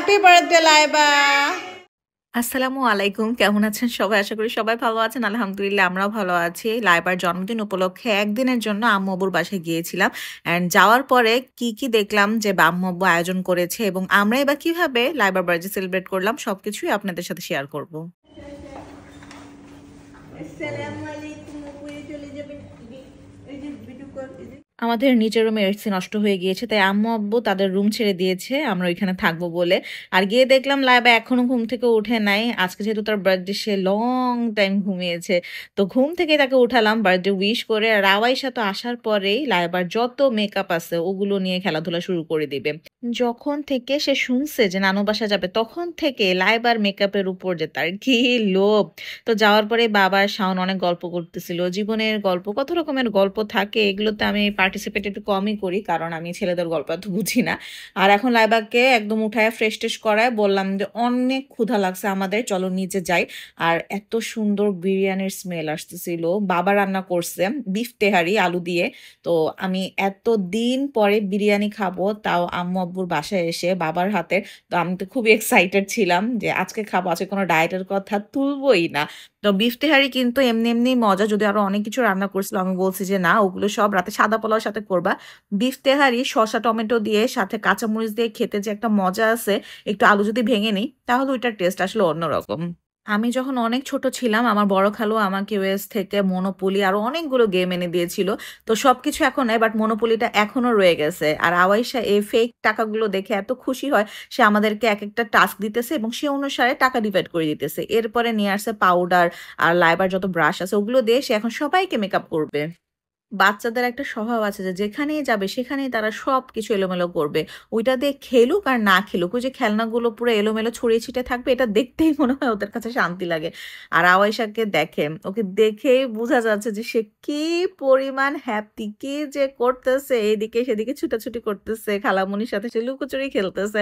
Happy birthday Laiba. আসসালামু আলাইকুম। কেমন আছেন সবাই? আশা করি সবাই ভালো আছেন। আলহামদুলিল্লাহ আমরাও ভালো আছি। লাইবার জন্মদিন উপলক্ষে একদিনের জন্য আম্মু-আব্বুর বাসায় গিয়েছিলাম। অ্যান্ড যাওয়ার পরে কি দেখলাম যে আম্মু-আব্বু আয়োজন করেছে এবং আমরাই বা কিভাবে লাইবার বার্থডে সেলিব্রেট করলাম সবকিছুই আপনাদের সাথে শেয়ার করব। আসসালামু আলাইকুম। উপরে চলে যাবেন। এই যে ভিডিও কল এই যে আমাদের নিচের রুমে এসি নষ্ট হয়ে গিয়েছে, তাই আম্মু-আব্বু তাদের রুম ছেড়ে দিয়েছে আমরা ওইখানে থাকবো বলে। আর গিয়ে দেখলাম লাইবা এখনো ঘুম থেকে উঠে নাই। আজকে যেহেতু তার বার্থডে, সে লং টাইম ঘুমিয়েছে। তো ঘুম থেকে তাকে উঠালাম বার্থডে উইশ করে। আর রাওয়াইশা তো আসার পরেই লাইবার যত মেকআপ আছে ওগুলো নিয়ে খেলাধুলা শুরু করে দিবে। যখন থেকে সে শুনছে যে নানু বাসা যাবে তখন থেকে লাইবার মেকআপের উপর যে তার কি লোভ। তো যাওয়ার পরে বাবা আর শাওন অনেক গল্প করতেছিল। জীবনের গল্প, কত রকমের গল্প থাকে। এগুলোতে আমি পার্টিসিপেট একটু কমই করি কারণ আমি ছেলেদের গল্প এত বুঝি না। আর এখন লাইবাকে একদম উঠায় ফ্রেশ টেশ করায় বললাম যে অনেক ক্ষুধা লাগছে আমাদের, চলো নিচে যাই। আর এত সুন্দর বিরিয়ানির স্মেল আসতেছিল। বাবা রান্না করছে বিফ তেহারি আলু দিয়ে। তো আমি এত দিন পরে বিরিয়ানি খাবো, তাও আম্মু আব্বুর বাসায় এসে বাবার হাতে। তো আমি তো খুবই এক্সাইটেড ছিলাম যে আজকে খাবো, আজকে কোনো ডায়েটের কথা তুলবই না। তো বিফ তেহারি কিন্তু এমনি মজা, যদি আরো অনেক কিছু রান্না করছিল আমি বলছি যে না, ওগুলো সব রাতে সাদা পোলাওর সাথে করবা। বিফ তেহারি শসা টমেটো দিয়ে সাথে কাঁচামরিচ দিয়ে খেতে যে একটা মজা আছে, একটু আলু যদি ভেঙে নিই তাহলে ওইটার টেস্ট আসলে অন্যরকম। আমি যখন অনেক ছোট ছিলাম আমার বড় খালু আমাকে ইউএস থেকে মনোপলি আরো অনেকগুলো গেম এনে দিয়েছিল। তো সবকিছু এখন নাই, বাট মনোপলিটা এখনো রয়ে গেছে। আর আওয়াইশা এই ফেক টাকাগুলো দেখে এত খুশি হয়, সে আমাদেরকে এক একটা টাস্ক দিতেছে এবং সে অনুসারে টাকা ডিভাইড করে দিতেছে। এরপরে নিয়ে আসছে পাউডার আর লাইবার যত ব্রাশ আছে ওগুলো দিয়ে সে এখন সবাইকে মেকআপ করবে। বাচ্চাদের একটা স্বভাব আছে যে যেখানেই যাবে সেখানেই তারা সবকিছু এলোমেলো করবে। ওইটা দিয়ে খেলুক আর না খেলুক, ওই যে খেলনাগুলো পুরো এলোমেলো ছড়িয়ে ছিটে থাকবে, এটা দেখতেই মনে হয় ওদের কাছে শান্তি লাগে। আর আওয়াইশাকে দেখে, ওকে দেখেই বোঝা যাচ্ছে যে সে কি পরিমাণ হ্যাপি, কি যে করতেছে, এদিকে সেদিকে ছুটাছুটি করতেছে, খালামণির সাথে সে লুকোচুরি খেলতেছে।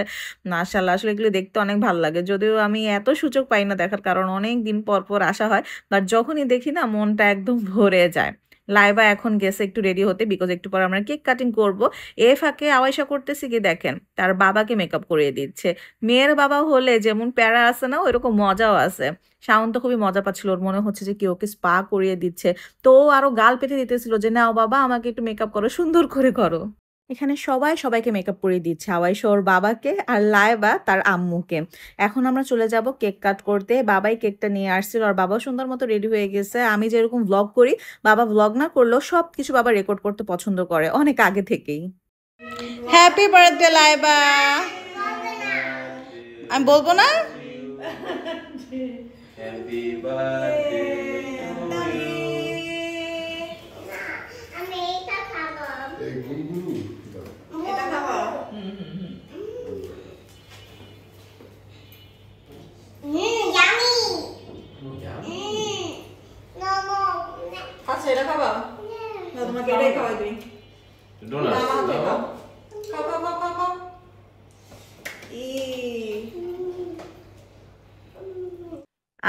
মাশাআল্লাহ, আসলে এগুলো দেখতে অনেক ভালো লাগে। যদিও আমি এত সুযোগ পাই না দেখার, কারণ অনেক দিন পর পর আসা হয়। বাট যখনই দেখি না মনটা একদম ভরে যায়। লাইবা এখন গেছে একটু রেডি হতে, বিকজ একটু পর আমরা কেক কাটিং করব। এ ফাঁকে আওয়াইশা করতেছে কি দেখেন, তার বাবাকে মেকআপ করিয়ে দিচ্ছে। মেয়ের বাবা হলে যেমন প্যারা আছে না, ওইরকম মজাও আছে। শাওন তো খুবই মজা পাচ্ছিল, ওর মনে হচ্ছে যে কি ওকে স্পা করিয়ে দিচ্ছে। তো ও আরো গাল পেতে দিতেছিল যে নাও বাবা আমাকে একটু মেকআপ করো, সুন্দর করে করো। এখানে সবাই সবাইকে মেকআপ করিয়ে দিচ্ছে, আওয়াইশা ওর বাবাকে আর লাইবা তার আম্মুকে। এখন আমরা চলে যাব কেক কাট করতে। বাবাই কেকটা নিয়ে আসছিল আর বাবা সুন্দর মতো রেডি হয়ে গেছে। আমি যেরকম ভ্লগ করি, বাবা ভ্লগ না করলেও সবকিছু বাবা রেকর্ড করতে পছন্দ করে অনেক আগে থেকেই। Happy birthday Laiba. আমি বলবো না? Happy birthday to you. আমি এটা খাবো। এই গুনগুনু এটা খাবো। ইয়ামি। No no. আচ্ছা এটা খাবো? না তোমাকে এটাই খাওয়াই দিই। ডোনাট না না দাও। খাও খাও খাও খাও খাও। ই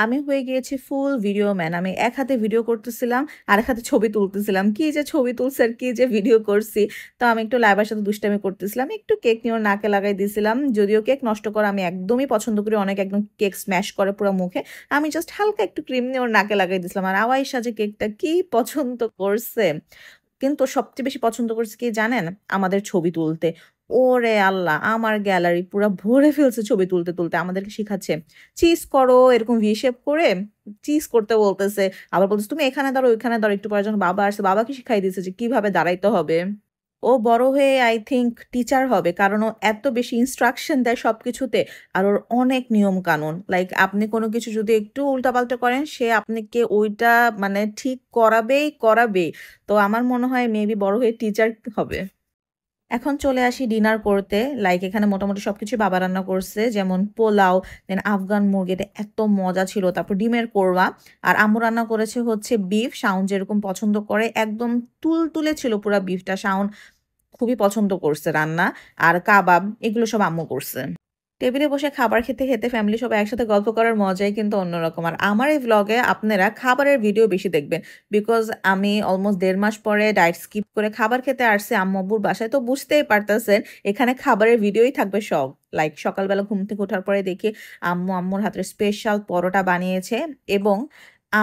আমি হয়ে গিয়েছি ফুল ভিডিও ম্যান। আমি এক হাতে ভিডিও করতেছিলাম আর এক হাতে ছবি তুলতেছিলাম। কি যে ছবি তুলছি আর কি যে ভিডিও করছি। তো আমি একটু লাইবার সাথে দুষ্টামি করতেছিলাম, একটু কেক নিয়ে ওর নাকে লাগাই দিয়েছিলাম। যদিও কেক নষ্ট করা আমি একদমই পছন্দ করি, অনেক একদম কেক স্ম্যাশ করে পুরো মুখে। আমি জাস্ট হালকা একটু ক্রিম নিয়ে ওর নাকে লাগাই দিয়েছিলাম। আর আওয়াইশা যে কেকটা কি পছন্দ করছে, কিন্তু সবচেয়ে বেশি পছন্দ করছে কি জানেন, আমাদের ছবি তুলতে। ওরে আল্লাহ, আমার গ্যালারি পুরো ভরে ফেলছে ছবি তুলতে তুলতে। আমাদেরকে শিখাচ্ছে চিজ করো, এরকম ভি শেপ করে চিজ করতে বলতেছে। আবার বলতেছে তুমি এখানে দাঁড়ো ওইখানে দাঁড়ো। একটু পরে যখন বাবা আসছে, বাবাকে শিখাই দিয়েছে যে কিভাবে দাঁড়াইতে হবে। ও বড় হয়ে আই থিংক টিচার হবে, কারণ ও এত বেশি ইনস্ট্রাকশন দেয় সবকিছুতে। আর ওর অনেক নিয়ম কানুন, লাইক আপনি কোনো কিছু যদি একটু উল্টাপাল্টা করেন সে আপনাকে ওইটা মানে ঠিক করাবেই করাবেই। তো আমার মনে হয় মেবি বড় হয়ে টিচার হবে। এখন চলে আসি ডিনার করতে। লাইক এখানে মোটামুটি সবকিছু বাবা রান্না করছে, যেমন পোলাও, দেন আফগান মুরগি, এটা এত মজা ছিল। তারপর ডিমের কোরমা। আর আম্মু রান্না করেছে হচ্ছে বিফ, শাওন যেরকম পছন্দ করে একদম তুলতুলে ছিল পুরা বিফটা। শাওন খুবই পছন্দ করছে রান্না। আর কাবাব, এগুলো সব আম্মু করছে। টেবিলে বসে খাবার খেতে খেতে ফ্যামিলি সবাই একসাথে গল্প করার মজাই কিন্তু অন্যরকম। আর আমার এই ভ্লগে আপনারা খাবারের ভিডিও বেশি দেখবেন, বিকজ আমি অলমোস্ট 1.5 মাস পরে ডায়েট স্কিপ করে খাবার খেতে আসছি আম্মু আব্বুর বাসায়। তো বুঝতেই পারতেছেন এখানে খাবারের ভিডিওই থাকবে সব। লাইক সকালবেলা ঘুম থেকে ওঠার পরে দেখি আম্মুর হাতের স্পেশাল পরোটা বানিয়েছে এবং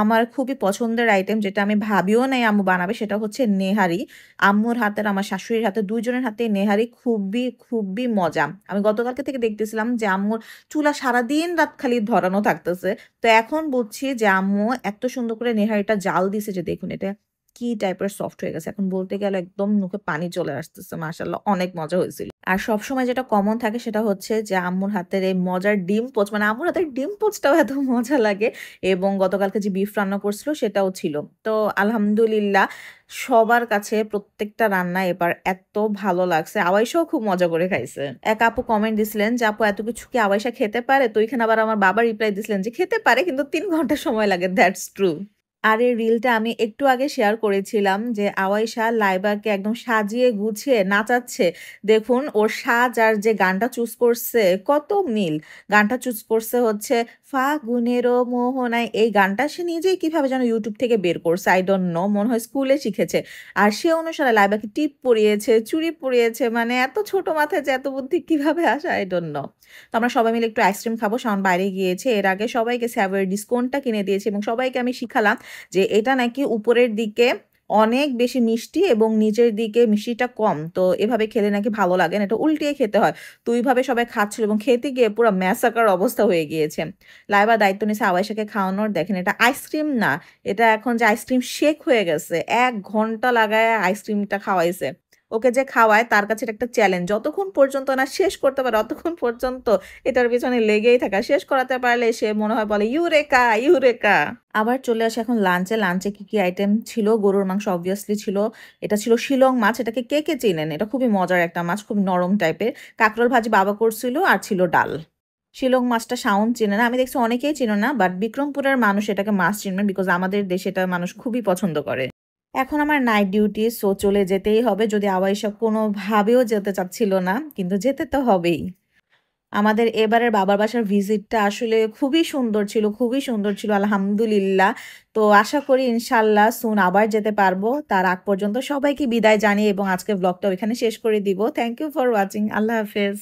আমার খুবই পছন্দের আইটেম যেটা আমি ভাবিও নাই আম্মু বানাবে সেটা হচ্ছে নেহারি। আম্মুর হাতের আমার শাশুড়ির হাতে দুইজনের হাতে নেহারি খুবই খুবই মজা। আমি গতকালকে থেকে দেখতেছিলাম যে আম্মুর চুলা সারাদিন রাত খালি ধরানো থাকতেছে। তো এখন বুঝছি যে আম্মু এত সুন্দর করে নেহারিটা জাল দিছে যে দেখুন এটা কি টাইপের সফট হয়ে গেছে। এখন বলতে গেলে একদম মুখে পানি চলে আসতেছে। মাশাআল্লাহ অনেক মজা হয়েছিল। আর সবসময় যেটা কমন থাকে সেটা হচ্ছে যে আম্মুর হাতের এই মজার ডিম পোচ মানে আম্মুর হাতের ডিম পোচটাও এত মজা লাগে এবং গতকালকে যে বিফ রান্না করছিল সেটাও ছিল। তো আলহামদুলিল্লাহ সবার কাছে প্রত্যেকটা রান্না এবার এত ভালো লাগছে। আওয়াইশাও খুব মজা করে খাইছে। এক আপু কমেন্ট দিছিলেন যে আপু এত কিছু কি আওয়াইশা খেতে পারে? তো এখানে আবার আমার বাবা রিপ্লাই দিছিলেন যে খেতে পারে কিন্তু ৩ ঘন্টা সময় লাগে। That's true. আর এই রিলটা আমি একটু আগে শেয়ার করেছিলাম যে আওয়াইশা লাইবাকে একদম সাজিয়ে গুছিয়ে নাচাচ্ছে। দেখুন ওর সাজ আর যে গানটা চুজ করছে কত মিল। গানটা চুজ করছে হচ্ছে ফাগুনেরও মোহনায়। এই গানটা সে নিজেই কিভাবে যেন ইউটিউব থেকে বের করছে। আই ডোন্ট নো, মনে হয় স্কুলে শিখেছে। আর সে অনুসারে লাইবাকে টিপ পরিয়েছে, চুড়ি পরিয়েছে। মানে এত ছোট মাথায় যে এত বুদ্ধি কিভাবে আসে আই ডোন্ট নো। তো আমরা সবাই মিলে একটু আইসক্রিম খাবো। শাওন বাইরে গিয়েছে। এর আগে সবাইকে স্যাভয়ের ডিসকোনটা কিনে দিয়েছি এবং সবাইকে আমি শিখালাম যে এটা নাকি উপরের দিকে অনেক বেশি মিষ্টি এবং নিচের দিকে মিষ্টিটা কম। তো এভাবে খেলে নাকি ভালো লাগে না, এটা উল্টিয়ে খেতে হয়। তো ওইভাবে সবাই খাচ্ছিল এবং খেতে গিয়ে পুরো ম্যাসাকার অবস্থা হয়ে গিয়েছে। লাইবা দায়িত্ব নিয়েছে আওয়াইশাকে খাওয়ানোর। দেখেন এটা আইসক্রিম না, এটা এখন যে আইসক্রিম শেক হয়ে গেছে। ১ ঘন্টা লাগায় আইসক্রিমটা খাওয়াইছে। ওকে যে খাওয়ায় তার কাছে এটা একটা চ্যালেঞ্জ। যতক্ষণ পর্যন্ত না শেষ করতে পারে ততক্ষণ পর্যন্ত এটার পেছনে লেগেই থাকা। শেষ করাতে পারলে সে মনে হয় বলে ইউরেকা, ইউরেকা। আবার চলে আসে এখন লাঞ্চে। লাঞ্চে কি আইটেম ছিল? গরুর মাংস অবভিয়াসলি ছিল। এটা ছিল শিলং মাছ। এটাকে কে চিনেন? এটা খুবই মজার একটা মাছ, খুব নরম টাইপের। কাঁকরোল ভাজি বাবা করছিল আর ছিল ডাল। শিলং মাছটা শাওন চেনে না। আমি দেখছি অনেকেই চিনো না, বাট বিক্রমপুরের মানুষ এটাকে মাছ চিনবেন বিকজ আমাদের দেশে এটা মানুষ খুবই পছন্দ করে। এখন আমার নাইট ডিউটি, সো চলে যেতেই হবে। যদি আওয়াইশা কোনোভাবেও যেতে চাচ্ছিল না, কিন্তু যেতে তো হবেই। আমাদের এবারের বাবার বাসার ভিজিটটা আসলে খুবই সুন্দর ছিল, খুবই সুন্দর ছিল আলহামদুলিল্লাহ। তো আশা করি ইনশাল্লাহ সুন আবার যেতে পারবো। তার আগ পর্যন্ত সবাইকে বিদায় জানিয়ে এবং আজকে ব্লগটা ওইখানে শেষ করে দিব। Thank you for watching. আল্লাহ হাফেজ।